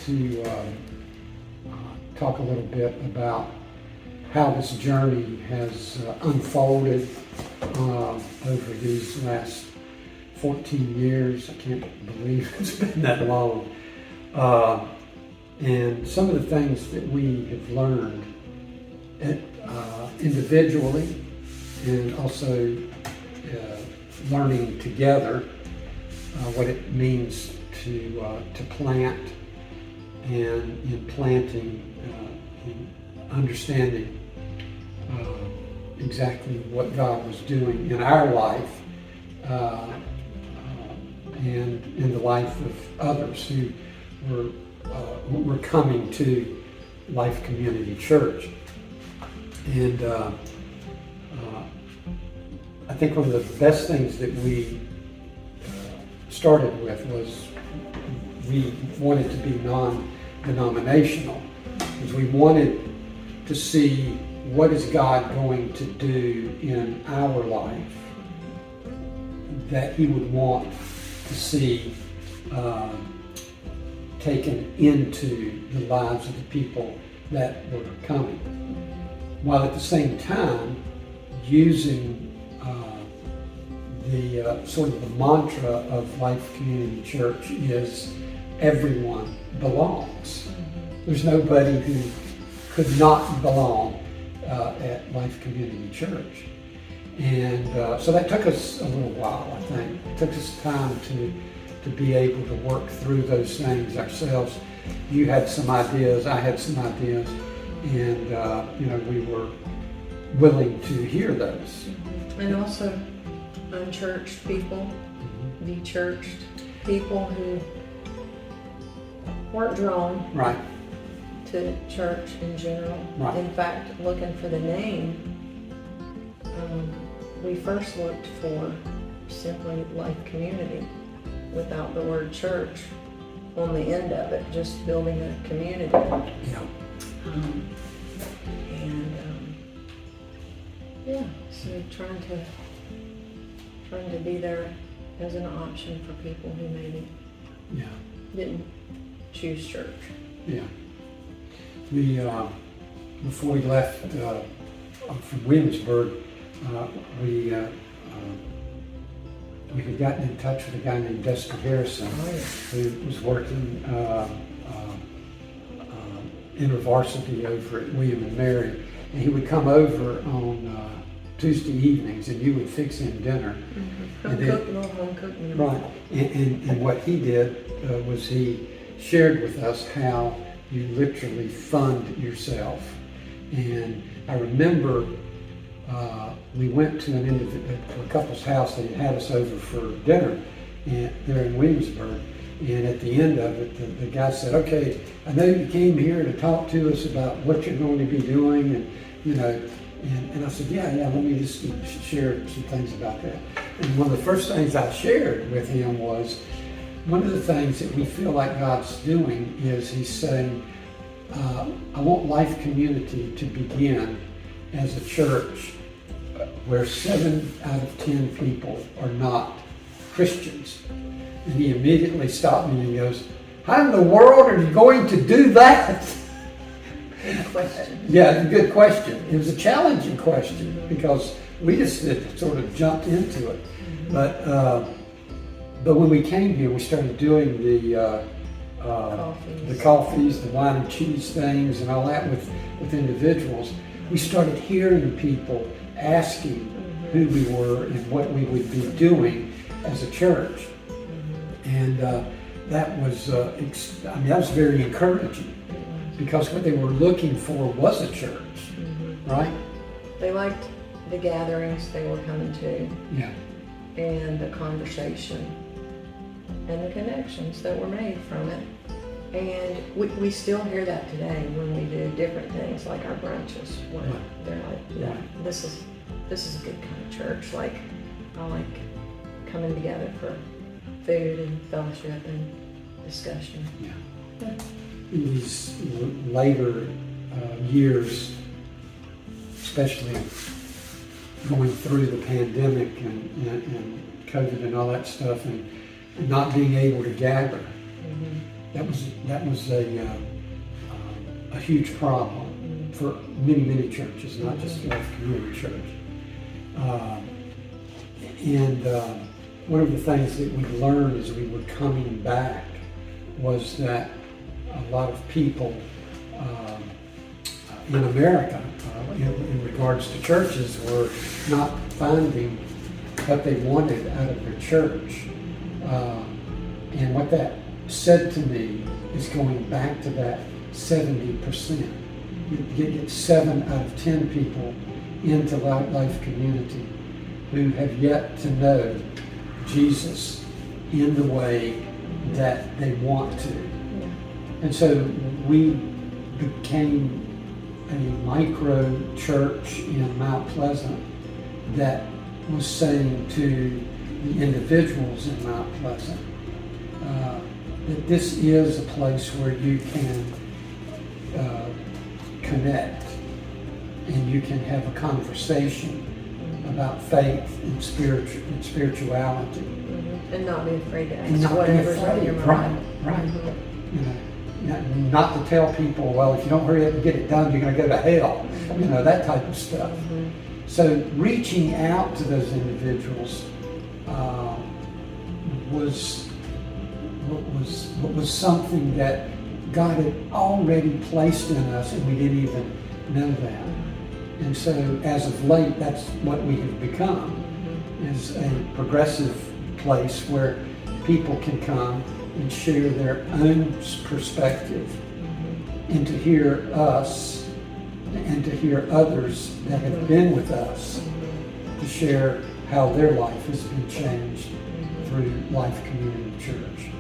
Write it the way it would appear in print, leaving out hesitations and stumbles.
to talk a little bit about how this journey has unfolded over these last 14 years. I can't believe it's been that long. And some of the things that we have learned individually and also learning together what it means to plant, and in planting, in understanding exactly what God was doing in our life and in the life of others who were coming to Life Community Church. And I think one of the best things that we started with was we wanted to be non-denominational, because we wanted to see what is God going to do in our life that He would want to see taken into the lives of the people that were coming, while at the same time using the sort of the mantra of Life Community Church is everyone belongs. There's nobody who could not belong at Life Community Church. And so that took us a little while, I think. It took us time to be able to work through those things ourselves. You had some ideas, I had some ideas, and we were willing to hear those. And also unchurched people, de-churched people who weren't drawn Right. to church in general. Right. In fact, looking for the name, we first looked for simply Life Community without the word church on the end of it, just building a community. Yeah. So trying to be there as an option for people who maybe didn't choose church. Yeah. We before we left from Williamsburg, we had gotten in touch with a guy named Dustin Harrison, who was working InterVarsity over at William and Mary, and he would come over on Tuesday evenings, and you would fix him dinner. Home cooked. Right. And what he did was he shared with us how you literally fund yourself. And I remember we went to a couple's house. They had us over for dinner there in Williamsburg. And at the end of it, the guy said, "Okay, I know you came here to talk to us about what you're going to be doing, and I said, yeah, let me just share some things about that." And one of the first things I shared with him was, one of the things that we feel like God's doing is He's saying, I want Life Community to begin as a church where 7 out of 10 people are not Christians. And he immediately stopped me and he goes, "How in the world are you going to do that?" Good question. Yeah, good question. It was a challenging question because we just sort of jumped into it. But when we came here, we started doing the coffees, the wine and cheese things, and all that with individuals. We started hearing people asking who we were and what we would be doing as a church, and that was that was very encouraging, because what they were looking for was a church, right? They liked the gatherings they were coming to, Yeah, and the conversation and the connections that were made from it. And we still hear that today when we do different things like our brunches, where they're like, this is a good kind of church. Like, I like coming together for food and fellowship and discussion. yeah. In these later years, especially going through the pandemic and COVID and all that stuff, and not being able to gather, that was a huge problem for many churches, not just Life Community Church. One of the things that we learned as we were coming back was that a lot of people in America, in regards to churches, were not finding what they wanted out of their church. And what that said to me is going back to that 70%. You get 7 out of 10 people into Life Community who have yet to know Jesus in the way that they want to. And so we became a micro church in Mount Pleasant that was saying to the individuals in Mount Pleasant that this is a place where you can connect and you can have a conversation about faith and spirituality. And not be afraid to And ask not be whatever's on afraid. your mind. Right. Not to tell people, well, if you don't hurry up and get it done, you're going to go to hell. That type of stuff. So reaching out to those individuals was something that God had already placed in us, and we didn't even know that. And so, as of late, that's what we have become, is a progressive place where people can come and share their own perspective, and to hear us and to hear others that have been with us to share how their life has been changed through Life Community Church.